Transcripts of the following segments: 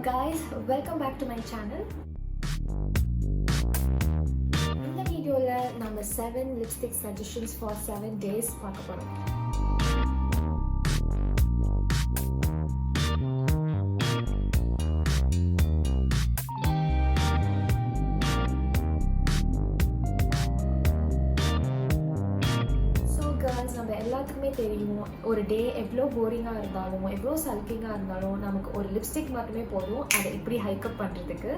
guys, welcome back to my channel. இந்த வீடியோல நம்ம 7 lipstick suggestions for 7 days பார்க்க போறோம். நம்ம எல்லாத்துக்குமே தெரியும், ஒரு டே எவ்வளோ போரிங்காக இருந்தாலும் எவ்வளோ சல்கிங்காக இருந்தாலும் நமக்கு ஒரு லிப்ஸ்டிக் மட்டுமே போதும் அதை இப்படி ஹைக்கப் பண்ணுறதுக்கு.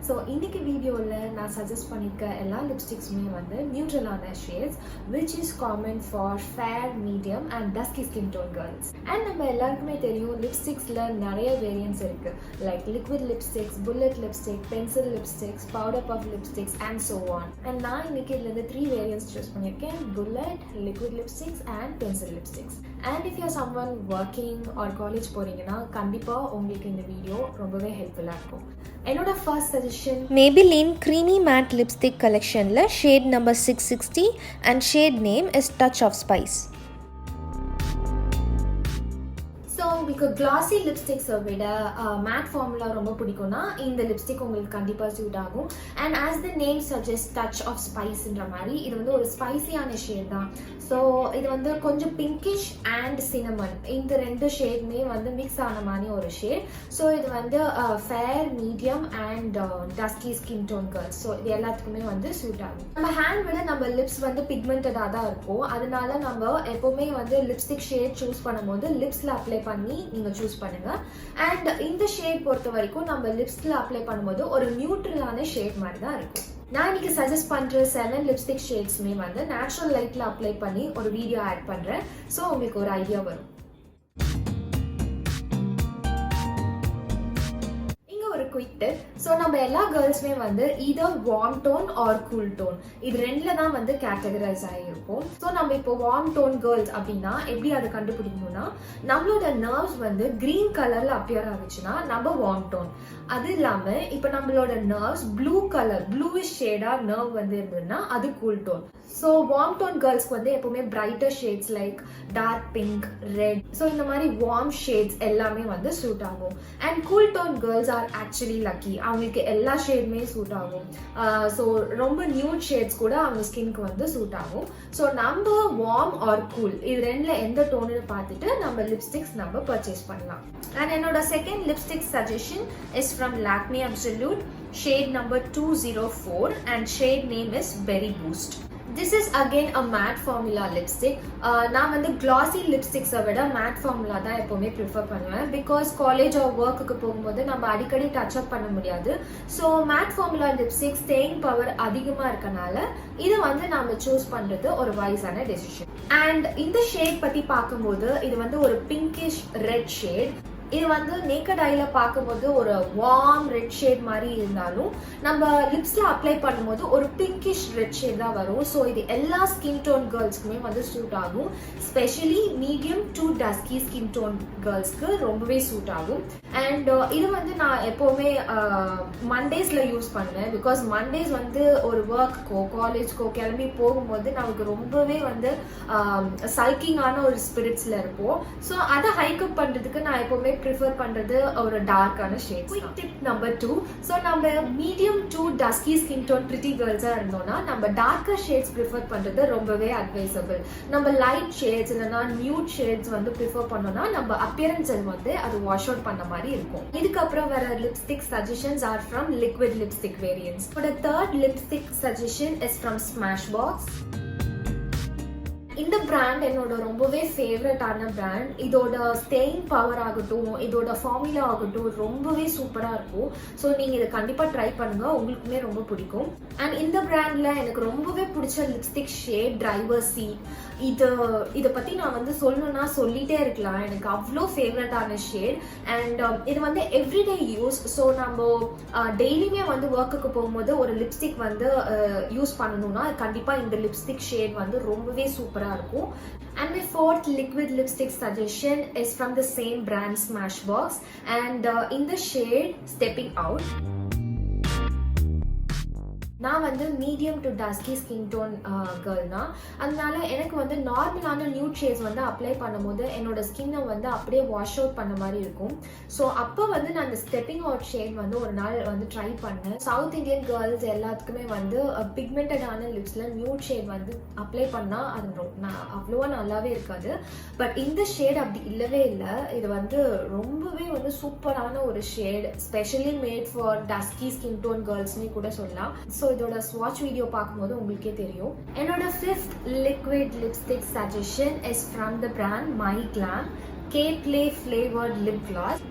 ஸோ இன்றைக்கி வீடியோவில் நான் சஜஸ்ட் பண்ணியிருக்க எல்லா லிப்ஸ்டிக்ஸுமே வந்து நியூட்ரலான shades which is common for fair, medium and dusky skin tone girls. And நம்ம எல்லாருக்குமே தெரியும் லிப்ஸ்டிக்ஸில் நிறைய வேரியன்ட்ஸ் இருக்குது, like liquid lipsticks, bullet lipstick, pencil lipsticks, powder puff lipsticks and so on. And நான் இன்னைக்கு இதுலேருந்து 3 வேரியன்ட்ஸ் சூஸ் பண்ணியிருக்கேன்: bullet, liquid lipsticks and pencil lipsticks. And if you're someone working or college போறீங்கன்னா கண்டிப்பா உங்களுக்கு இந்த வீடியோ ரொம்பவே ஹெல்ப்ஃபுல்லா இருக்கும். என்னோட first suggestion Maybelline Creamy Matte Lipstick Collectionல shade number 660 and shade name is Touch of Spice. So உங்களுக்கு கிளாசி லிப்ஸ்டிக்ஸை விட மேட் ஃபார்முலா ரொம்ப பிடிக்கும்னா இந்த லிப்ஸ்டிக் உங்களுக்கு கண்டிப்பாக சூட் ஆகும். And as the name suggest touch of ஸ்பைஸ்ன்ற மாதிரி இது வந்து ஒரு ஸ்பைசியான ஷேட் தான். ஸோ இது வந்து கொஞ்சம் பிங்கிஷ் அண்ட் சினமன் இந்த 2 ஷேடுமே வந்து மிக்ஸ் ஆன மாதிரி ஒரு ஷேட். ஸோ இது வந்து fair, medium and dusky skin tone girls. So இது எல்லாத்துக்குமே வந்து சூட் ஆகும். நம்ம ஹேண்ட் விட நம்ம லிப்ஸ் வந்து பிக்மெண்டடாக தான் இருக்கும், அதனால நம்ம எப்போவுமே வந்து லிப்ஸ்டிக் ஷேட் சூஸ் பண்ணும்போது லிப்ஸில் அப்ளை பண்ணி நீங்கள் சூஸ் பண்ணுங்க. அண்ட் இந்த ஷேட் பொறுத்த வரைக்கும் நம்ம லிப்ஸில் அப்ளை பண்ணும்போது ஒரு நியூட்ரலான ஷேட் மாதிரி தான் இருக்கும். நான் இன்னைக்கு சஜஸ்ட் பண்ற 7 லிப்ஸ்டிக் ஷேட்ஸ்மே வந்து நேச்சுரல் லைட்ல அப்ளை பண்ணி ஒரு வீடியோ ஆட் பண்றேன். ஸோ உங்களுக்கு ஒரு ஐடியா வரும். Quick tip. ஸோ நம்ம எல்லா கேர்ள்ஸுமே வந்து either warm tone or cool tone இது 2ல தான் வந்து கேட்டகரைஸ் ஆகியிருப்போம். ஸோ நம்ம இப்போ வார்ம் டோன் கேர்ள்ஸ் அப்படின்னா எப்படி அதை கண்டுபிடிக்கணும்னா, நம்மளோட நர்வ்ஸ் வந்து கிரீன் கலர்ல அப்பியர் ஆகுச்சுன்னா நம்ம வார்ம் டோன். அது இல்லாமல் இப்போ நம்மளோட நர்வ்ஸ் ப்ளூ கலர், ப்ளூயிஷ் ஷேடா நர்வ் வந்து இருந்ததுன்னா அது cool tone. So warm tone கேர்ள்ஸ்க்கு வந்து எப்பவுமே brighter shades like dark pink, red, so இந்த மாதிரி வார்ம் ஷேட்ஸ் எல்லாமே வந்து சூட் ஆகும். And cool tone girls are actually lucky, அவங்களுக்கு எல்லா ஷேடுமே சூட் ஆகும். ஸோ ரொம்ப நியூட் ஷேட்ஸ் கூட அவங்க ஸ்கின்க்கு வந்து சூட் ஆகும். ஸோ நம்ம வார்ம் ஆர் கூல் இது 2ல எந்த டோன்னு பார்த்துட்டு நம்ம லிப்ஸ்டிக்ஸ் நம்ம பர்ச்சேஸ் பண்ணலாம். அண்ட் என்னோட second lipstick suggestion is from Lakme Absolute, shade number 204 and shade name is Berry Boost. This is again a matte formula lipstick. நான் வந்து glossy lipsticks விட matte formula தான் எப்போவுமே ப்ரிஃபர் பண்ணுவேன். பிகாஸ் காலேஜ் ஆர் ஒர்க்குக்கு போகும்போது நம்ம அடிக்கடி டச் அப் பண்ண முடியாது. So matte formula lipstick staying power அதிகமாக இருக்கனால இதை வந்து நம்ம சூஸ் பண்ணுறது ஒரு வைஸான டெசிஷன். அண்ட் இந்த ஷேட் பற்றி பார்க்கும்போது இது வந்து ஒரு பிங்கிஷ் ரெட் ஷேட். இது வந்து நேக்கட் ஐல பார்க்கும்போது ஒரு வார்ம் ரெட் ஷேட் மாதிரி இருந்தாலும் நம்ம லிப்ஸ்ல அப்ளை பண்ணும்போது ஒரு பிங்கிஷ் ரெட் ஷேட் தான் வரும். ஸோ இது எல்லா ஸ்கின் டோன் கேர்ள்ஸ்க்குமே வந்து சூட் ஆகும். Specially medium to dusky skin tone கேர்ள்ஸ்க்கு ரொம்பவே சூட் ஆகும். அண்ட் இது வந்து நான் எப்போவுமே மண்டேஸ்ல யூஸ் பண்ணுவேன். பிகாஸ் மண்டேஸ் வந்து ஒரு ஒர்க்குக்கோ காலேஜ்க்கோ கிளம்பி போகும்போது நமக்கு ரொம்பவே வந்து சல்கிங்கான ஒரு ஸ்பிரிட்ஸ்ல இருப்போம். ஸோ அதை ஹைக்கப் பண்றதுக்கு நான் எப்போவுமே ப்ரிஃபர் பண்றது ஒரு டார்க்கான shade. Quick tip number 2. So நம்ம medium to dusky skin tone pretty கேர்ள்ஸாக இருந்தோம்னா நம்ம டார்க்கர் ஷேட்ஸ் ப்ரிஃபர் பண்றது ரொம்பவே அட்வைசபிள். நம்ம லைட் ஷேட்ஸ் இல்லைன்னா நியூட் ஷேட்ஸ் வந்து ப்ரிஃபர் பண்ணோம்னா நம்ம அப்பியரன்ஸில் வந்து அது வாஷ் அவுட் பண்ண மாதிரி இருக்கும். இதுக்கப்புறம் வர lipstick suggestions are from liquid lipstick variants. Third lipstick suggestion is from Smashbox. இந்த பிராண்ட் என்னோட ரொம்பவே ஃபேவரட்டான பிராண்ட். இதோட ஸ்டேயிங் பவர் ஆகட்டும், இதோட ஃபார்முலா ஆகட்டும் ரொம்பவே சூப்பராக இருக்கும். ஸோ நீங்கள் இதை கண்டிப்பாக ட்ரை பண்ணுங்க, உங்களுக்குமே ரொம்ப பிடிக்கும். அண்ட் இந்த பிராண்டில் எனக்கு ரொம்பவே பிடிச்ச லிப்ஸ்டிக் ஷேட் டிரைவர் சீட். இதை பற்றி நான் வந்து சொல்லணும்னா சொல்லிட்டே இருக்கலாம், எனக்கு அவ்வளோ ஃபேவரட்டான ஷேட். அண்ட் இது வந்து எவ்ரிடே யூஸ். ஸோ நம்ம டெய்லியுமே வந்து ஒர்க்குக்கு போகும்போது ஒரு லிப்ஸ்டிக் வந்து யூஸ் பண்ணணும்னா கண்டிப்பாக இந்த லிப்ஸ்டிக் ஷேட் வந்து ரொம்பவே சூப்பராக இருக்கும். And my fourth liquid lipstick suggestion is from the same brand Smashbox and in the shade Stepping Out. நான் வந்து medium to dusky skin tone girl தான். அதனால எனக்கு வந்து நார்மலான நியூட் ஷேட்ஸ் வந்து அப்ளை பண்ணும்போது என்னோட ஸ்கின்னை வந்து அப்படியே வாஷ் அவுட் பண்ண மாதிரி இருக்கும். ஸோ அப்போ வந்து நான் அந்த ஸ்டெப்பிங் அவுட் ஷேட் வந்து ஒரு நாள் வந்து ட்ரை பண்ணேன். சவுத் இந்தியன் கேர்ள்ஸ் எல்லாத்துக்குமே வந்து பிக்மெண்டடான லிப்ஸில் நியூட் ஷேட் வந்து அப்ளை பண்ணால் அது அவ்வளோவா நல்லாவே இருக்காது. பட் இந்த ஷேட் அப்படி இல்லவே இல்லை. இது வந்து ரொம்பவே வந்து சூப்பரான ஒரு shade, specially made for dusky skin tone கேர்ள்ஸ்னே கூட சொல்லலாம். ஸோ இதோட ஸ்வாட்ச் வீடியோ பார்க்கும்போது உங்களுக்கே தெரியும். என்னோட 5th liquid lipstick suggestion is from the brand my glam K-Play flavoured lip gloss.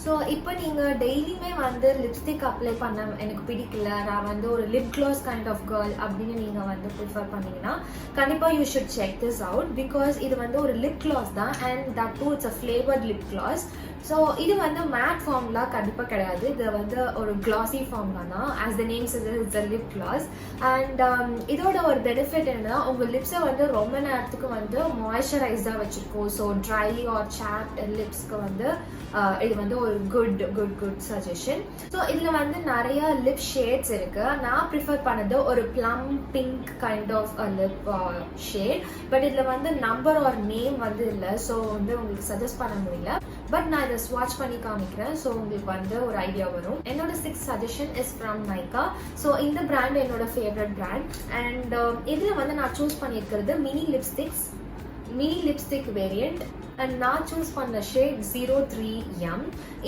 So இப்போ நீங்கள் டெய்லியுமே வந்து லிப்ஸ்டிக் அப்ளை பண்ண எனக்கு பிடிக்கல, நான் வந்து ஒரு lip gloss kind of girl அப்படின்னு நீங்கள் வந்து ப்ரிஃபர் பண்ணீங்கன்னா கண்டிப்பாக you should check this out. Because இது வந்து ஒரு லிப் கிளாஸ் தான், and that too it's a flavoured lip gloss. So இது வந்து மேட் ஃபார்ம்லாம் கண்டிப்பாக கிடையாது, இது வந்து ஒரு கிளாஸி ஃபார்ம் தான். As the names it's a lip gloss. And இதோட ஒரு பெனிஃபிட் என்னன்னா உங்கள் லிப்ஸை வந்து ரொம்ப நேரத்துக்கு வந்து மாய்ஸ்சரைஸ்டாக வச்சுருக்கோம். ஸோ ட்ரை ஆர் சாப்ட் லிப்ஸ்க்கு வந்து இது வந்து ஒரு குட் சஜஷன். ஸோ இதில் வந்து நிறைய லிப் ஷேட்ஸ் இருக்கு. நான் ப்ரிஃபர் பண்ணது ஒரு plum pink kind of lip shade. But இதில் வந்து நம்பர் ஆர் நேம் வந்து இல்லை, ஸோ வந்து உங்களுக்கு சஜஸ்ட் பண்ண முடியல. பட் நான் இதை ஸ்வாட்ச் பண்ணி காமிக்கிறேன், ஸோ உங்களுக்கு வந்து ஒரு ஐடியா வரும். என்னோட 6th suggestion is from Nykaa. So இந்த பிராண்ட் என்னோட ஃபேவரட் பிராண்ட். அண்ட் இதில் வந்து நான் சூஸ் பண்ணியிருக்கிறது மினி லிப்ஸ்டிக் வேரியண்ட். அண்ட் நான் சூஸ் பண்ண ஷேட் 03M.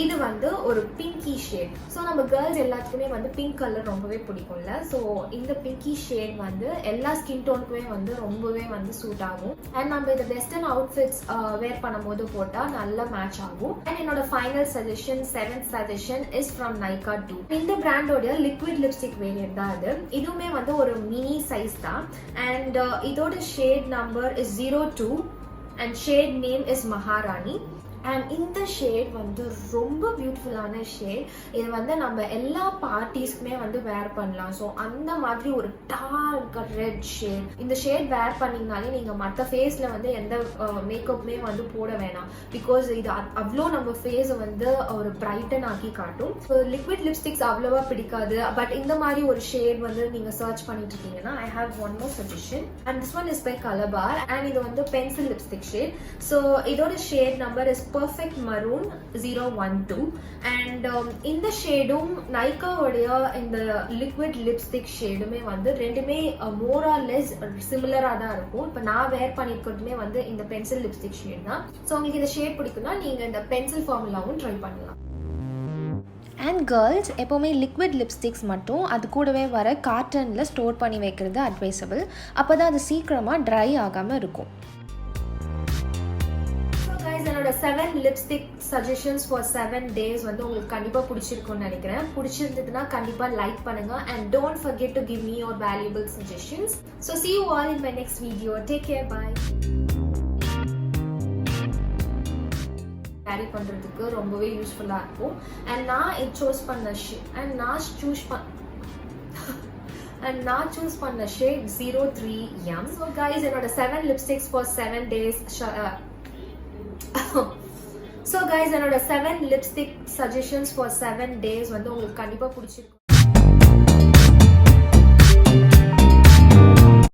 இது வந்து ஒரு பிங்கி ஷேட். ஸோ நம்ம கேர்ள்ஸ் எல்லாத்துக்குமே வந்து பிங்க் கலர் ரொம்பவே பிடிக்கும்ல. ஸோ இந்த பிங்கி ஷேட் வந்து எல்லா ஸ்கின் டோனுக்குமே வந்து ரொம்பவே வந்து சூட் ஆகும். அண்ட் நம்ம இந்த வெஸ்டர்ன் அவுட்ஃபிட்ஸ் வேர் பண்ணும்போது போட்டால் நல்லா மேட்ச் ஆகும். அண்ட் என்னோட final suggestion 7th suggestion is from Nykaa 2. இந்த பிராண்டோட லிக்விட் லிப்ஸ்டிக் வேரியன்ட் தான் இது. இதுவுமே வந்து ஒரு மினி சைஸ் தான். அண்ட் இதோட shade number is 02 and shade name is Maharani. And இந்த ஷேட் வந்து ரொம்ப பியூட்டிஃபுல்லான ஷேட். இது வந்து நம்ம எல்லா பார்ட்டிஸ்க்குமே வந்து வேர் பண்ணலாம். ஸோ அந்த மாதிரி ஒரு டார்க் ரெட் ஷேட். இந்த ஷேட் வேர் பண்ணிங்கனாலே நீங்கள் மற்ற ஃபேஸில் வந்து எந்த மேக்கப்புமே வந்து போட வேணாம். பிகாஸ் இது அவ்வளோ நம்ம ஃபேஸை வந்து ஒரு பிரைட்டன் ஆக்கி காட்டும். ஸோ லிக்விட் லிப்ஸ்டிக்ஸ் அவ்வளோவா பிடிக்காது. பட் இந்த மாதிரி ஒரு ஷேட் வந்து நீங்கள் சர்ச் பண்ணிட்டு இருக்கீங்கன்னா I have one more suggestion. And this one is by Colorbar. And இது வந்து பென்சில் லிப்ஸ்டிக் ஷேட். ஸோ இதோட shade number is Perfect Maroon 012. And இந்த ஷேடும் நைக்காவுடைய இந்த லிக்விட் லிப்ஸ்டிக் ஷேடுமே வந்து ரெண்டுமே மோர் ஆர் லெஸ் சிமிலராக தான் இருக்கும். இப்போ நான் வேர் பண்ணியிருக்கிறதுமே வந்து இந்த பென்சில் லிப்ஸ்டிக் ஷேட் தான். ஸோ உங்களுக்கு இந்த ஷேட் பிடிக்கும்னா நீங்கள் இந்த பென்சில் ஃபார்முலாவும் ட்ரை பண்ணலாம். அண்ட் கேர்ள்ஸ் எப்போவுமே லிக்விட் லிப்ஸ்டிக்ஸ் மட்டும் அது கூடவே வர காட்டனில் ஸ்டோர் பண்ணி வைக்கிறது அட்வைசபிள். அப்போ தான் அது சீக்கிரமாக ட்ரை ஆகாமல் இருக்கும். என்னோட 7 லிப்ஸ்டிக் சஜஷன்ஸ் ஃபார் 7 days வந்து உங்களுக்கு கண்டிப்பாக பிடிச்சிருக்கும்னு நினைக்கிறேன். பிடிச்சிருந்ததுன்னா கண்டிப்பாக லைக் பண்ணுங்க. And don't forget to give me your valuable suggestions. So see you all in my next video. Take care. Bye. Carry பண்ணுறதுக்கு ரொம்பவே யூஸ்ஃபுல்லாக இருக்கும். அண்ட் நான் இது சூஸ் பண்ண நான் சூஸ் பண்ண ஷேட் 03M. ஸோ கைஸ் என்னோட 7 lipsticks for 7 days. So guys என்னோட 7 லிப்ஸ்டிக் சஜஷன்ஸ் ஃபார் 7 days வந்து உங்களுக்கு கண்டிப்பாக பிடிச்சிருக்கும்.